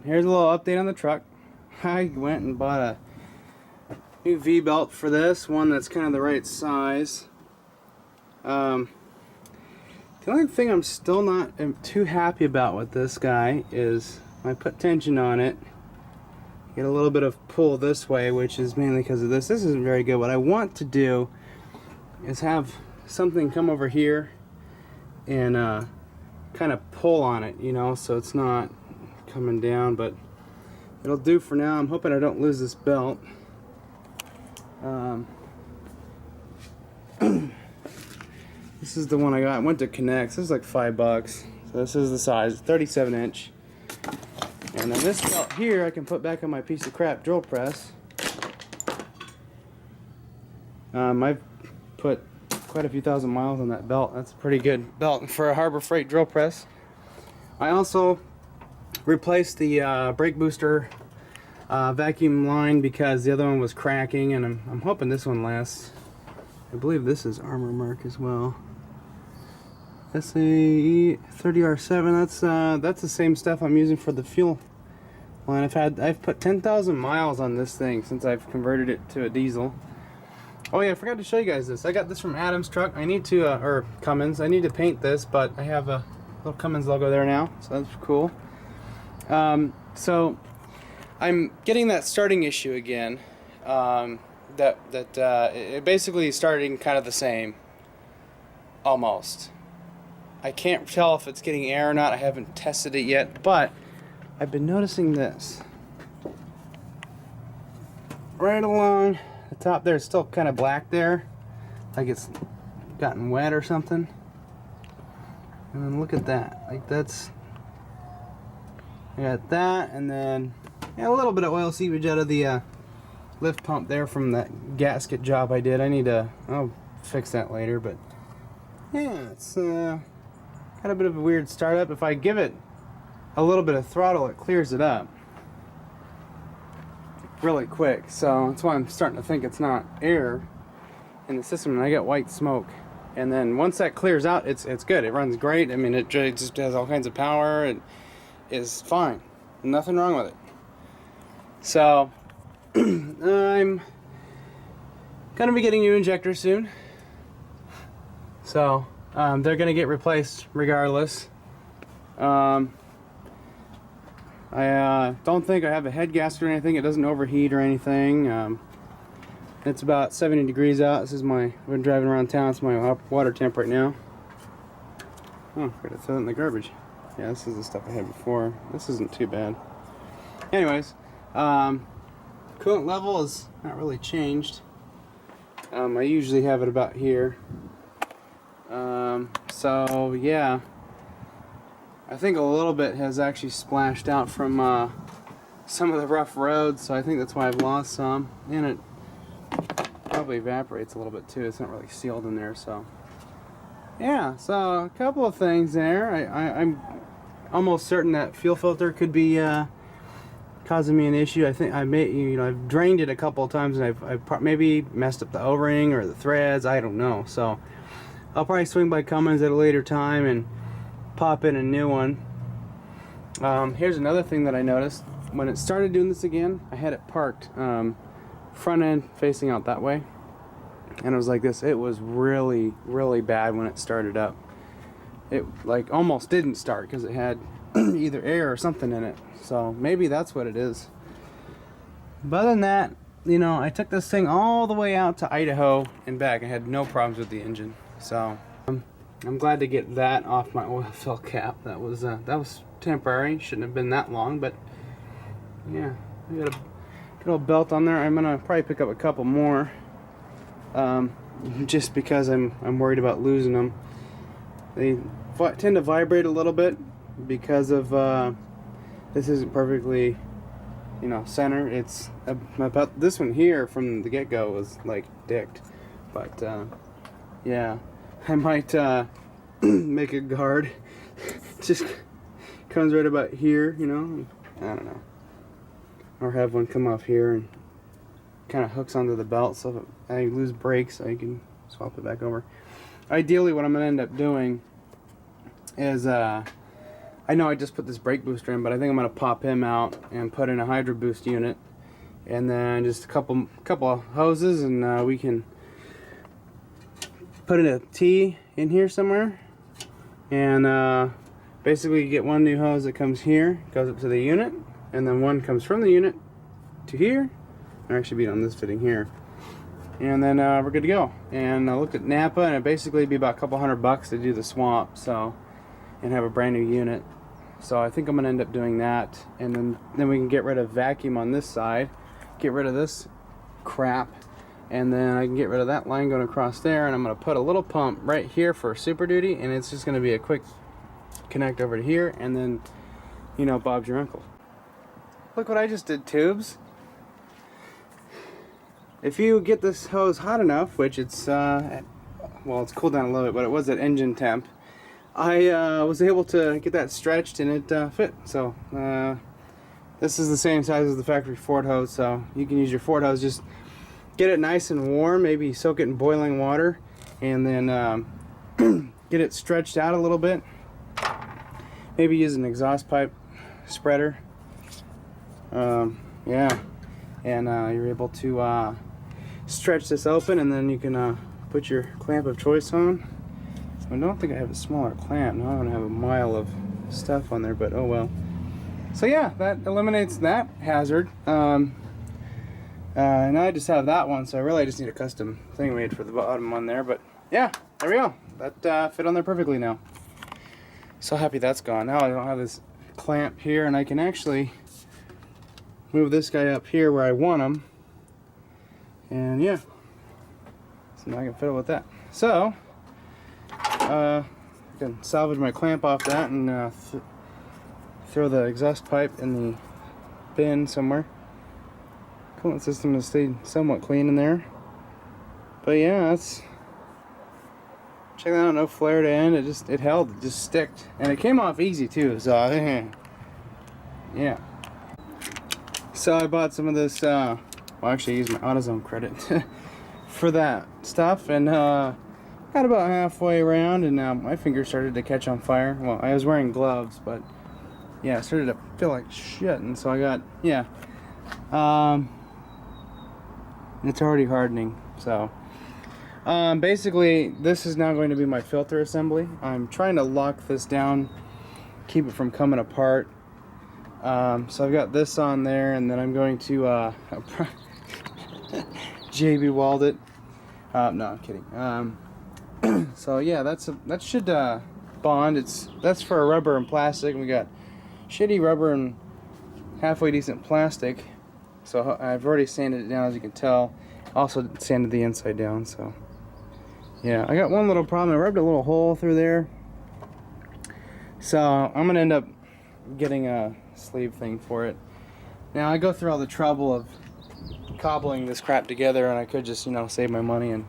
here's a little update on the truck. I went and bought a new V-belt for this, one that's kind of the right size. The only thing I'm still not too happy about with this guy is when I put tension on it, get a little bit of pull this way, which is mainly because of this. This isn't very good. What I want to do is have something come over here and kind of pull on it, you know, so it's not coming down, but it'll do for now. I'm hoping I don't lose this belt. This is the one I got. I went to Connects. This is like $5. So this is the size, 37 inch. And then this belt here I can put back on my piece of crap drill press. I've put quite a few thousand miles on that belt. That's a pretty good belt for a Harbor Freight drill press. I also replaced the brake booster vacuum line because the other one was cracking, and I'm hoping this one lasts. I believe this is Armor Mark as well. SA30R7. That's the same stuff I'm using for the fuel line. I've put 10,000 miles on this thing since I've converted it to a diesel. Oh yeah, I forgot to show you guys this. I got this from Adam's truck. I need to or Cummins. I need to paint this, but I have a little Cummins logo there now, so that's cool. So I'm getting that starting issue again. It basically starting kind of the same, almost. I can't tell if it's getting air or not. I haven't tested it yet, but I've been noticing this. Right along the top there, it's still kind of black there, like it's gotten wet or something. And then look at that, like that's, I got that, and then a little bit of oil seepage out of the lift pump there from that gasket job I did. I'll fix that later, but yeah, it's got a bit of a weird startup. If I give it a little bit of throttle, it clears it up really quick. So that's why I'm starting to think it's not air in the system, and I get white smoke. And then once that clears out, it's good. It runs great. I mean, it just has all kinds of power. It is fine. Nothing wrong with it. So I'm gonna be getting new injectors soon. So they're gonna get replaced regardless. I don't think I have a head gasket or anything. It doesn't overheat or anything. It's about 70 degrees out. This is I've been driving around town. It's my water temp right now. Oh, I forgot to throw it in the garbage. Yeah, this is the stuff I had before. This isn't too bad. Anyways, coolant level is not really changed. I usually have it about here. So yeah, I think a little bit has actually splashed out from some of the rough roads, so I think that's why I've lost some. And it probably evaporates a little bit too. It's not really sealed in there, so yeah. So a couple of things there. I'm almost certain that fuel filter could be causing me an issue. I think I've drained it a couple of times, and I've maybe messed up the O-ring or the threads. I don't know. So I'll probably swing by Cummins at a later time and pop in a new one. Here's another thing that I noticed. When it started doing this again, I had it parked front end facing out that way, and it was like this. It was really, really bad when it started up. It like almost didn't start because it had either air or something in it. So maybe that's what it is. But other than that, I took this thing all the way out to Idaho and back. I had no problems with the engine. So I'm glad to get that off my oil fill cap. That was temporary. Shouldn't have been that long, but yeah, I got a good old belt on there. I'm gonna probably pick up a couple more, just because I'm worried about losing them. They tend to vibrate a little bit because of this isn't perfectly center. It's about this one here from the get-go was like dicked, but yeah, I might make a guard. Just comes right about here, I don't know, or have one come off here and kind of hooks onto the belt, so if I lose brakes I can swap it back over. Ideally what I'm gonna end up doing is I I know I just put this brake booster in, but I think I'm going to pop him out and put in a Hydro Boost unit. And then just a couple of hoses, and we can put in a T in here somewhere. And basically you get one new hose that comes here, goes up to the unit, and then one comes from the unit to here. I'll actually be on this fitting here. And then we're good to go. And I looked at Napa, and it basically be about a couple $100 to do the swamp, so, and have a brand new unit. So I think I'm gonna end up doing that, and then we can get rid of vacuum on this side, get rid of this crap, and then I can get rid of that line going across there, and I'm gonna put a little pump right here for Super Duty, and it's just gonna be a quick connect over to here, and then, you know, Bob's your uncle. Look what I just did, tubes. If you get this hose hot enough, which it's well, it's cooled down a little bit, but it was at engine temp, I was able to get that stretched and it fit. So this is the same size as the factory Ford hose, so you can use your Ford hose. Just get it nice and warm, maybe soak it in boiling water, and then get it stretched out a little bit. Maybe use an exhaust pipe spreader. Yeah, and you're able to stretch this open, and then you can put your clamp of choice on. I don't think I have a smaller clamp. Now I'm going to have a mile of stuff on there, but oh well. So yeah, that eliminates that hazard. And I just have that one, so I really just need a custom thing made for the bottom one there. But yeah, there we go. That fit on there perfectly now. So happy that's gone. Now I don't have this clamp here, and I can actually move this guy up here where I want him. And yeah, so now I can fiddle with that. So I can salvage my clamp off that and throw the exhaust pipe in the bin somewhere. Coolant system has stayed somewhat clean in there. But yeah, that's, check that out, no flare to end. It held, it just sticked. And it came off easy too, so yeah. So I bought some of this, well actually I used my AutoZone credit for that stuff, and got about halfway around, and my fingers started to catch on fire. Well, I was wearing gloves, but yeah, I started to feel like shit, and so I got, yeah. It's already hardening, so. Basically, this is now going to be my filter assembly. I'm trying to lock this down, keep it from coming apart. So I've got this on there, and then I'm going to JB Weld it. No, I'm kidding. So yeah, that should bond. That's for rubber and plastic, and we got shitty rubber and halfway decent plastic. So I've already sanded it down, as you can tell. Also sanded the inside down. So yeah, I got one little problem. I rubbed a little hole through there. So I'm gonna end up getting a sleeve thing for it. Now I go through all the trouble of cobbling this crap together, and I could just, you know, save my money and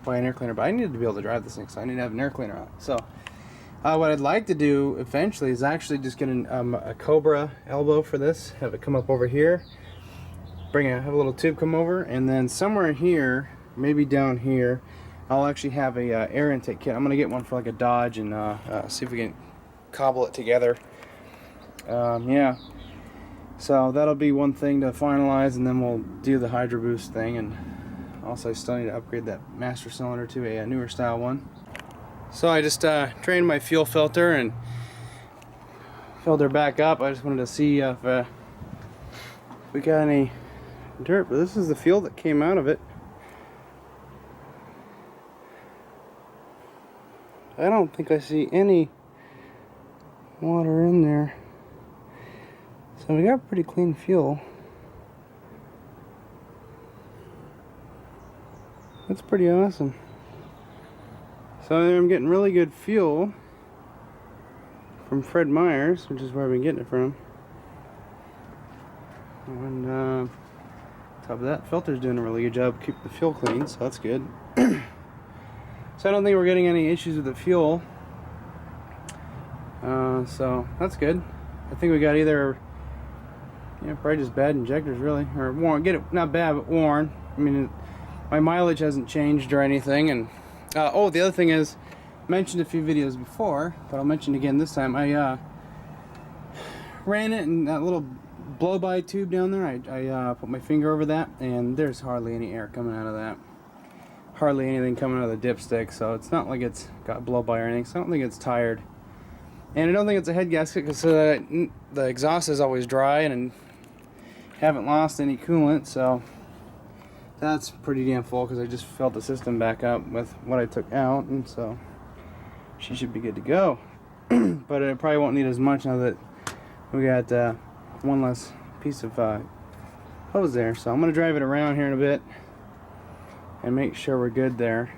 buy an air cleaner, but I needed to be able to drive this thing, so I need to have an air cleaner on it. So what I'd like to do eventually is actually just get a Cobra elbow for this, have it come up over here, have a little tube come over, and then somewhere here, maybe down here, I'll actually have a air intake kit. I'm gonna get one for like a Dodge, and see if we can cobble it together. Yeah, so that'll be one thing to finalize, and then we'll do the Hydro Boost thing. And also I still need to upgrade that master cylinder to a newer style one. So I just drained my fuel filter and filled her back up. I just wanted to see if we got any dirt, but this is the fuel that came out of it. I don't think I see any water in there. So we got pretty clean fuel. That's pretty awesome. So I'm getting really good fuel from Fred Meyer's, which is where I've been getting it from. And on top of that, filter's doing a really good job keeping the fuel clean, so that's good. So I don't think we're getting any issues with the fuel. So that's good. I think we got either, yeah, probably just bad injectors really, or worn. Get it, not bad, but worn. I mean, my mileage hasn't changed or anything. And oh, the other thing is, mentioned a few videos before, but I'll mention again this time. I ran it in that little blow-by tube down there. I put my finger over that, and there's hardly any air coming out of that. Hardly anything coming out of the dipstick, so it's not like it's got blow-by or anything, so I don't think it's tired. And I don't think it's a head gasket because the exhaust is always dry and haven't lost any coolant, so that's pretty damn full because I just filled the system back up with what I took out, and so she should be good to go. But it probably won't need as much now that we got one less piece of hose there. So I'm going to drive it around here in a bit and make sure we're good there.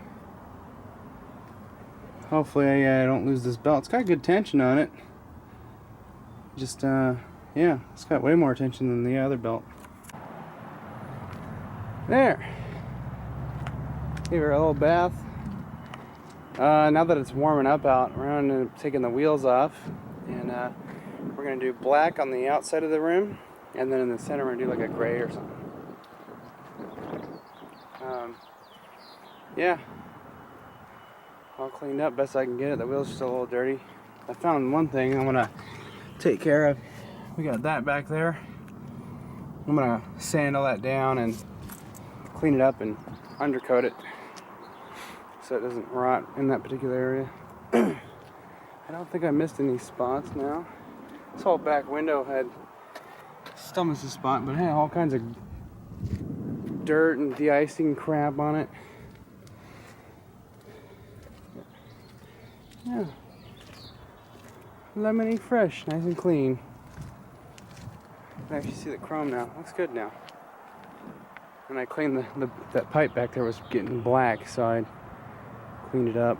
Hopefully I don't lose this belt. It's got good tension on it. Just, yeah, it's got way more tension than the other belt. There. Give her a little bath. Now that it's warming up out, we're going to taking the wheels off, and we're going to do black on the outside of the rim, and then in the center we're going to do like a gray or something. Yeah, all cleaned up best I can get it. The wheels are still a little dirty. I found one thing I'm going to take care of. We got that back there. I'm going to sand all that down and clean it up and undercoat it so it doesn't rot in that particular area. I don't think I missed any spots now. This whole back window had still missed a spot, but it had all kinds of dirt and de-icing crap on it. Yeah, lemony fresh, nice and clean. You can actually see the chrome now. Looks good now. And I cleaned that pipe back there was getting black, so I cleaned it up.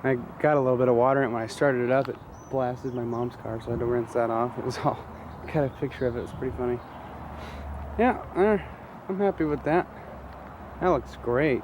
I got a little bit of water in it when I started it up. It blasted my mom's car, so I had to rinse that off. It was all, I got a picture of it. It was pretty funny. Yeah, I'm happy with that. That looks great.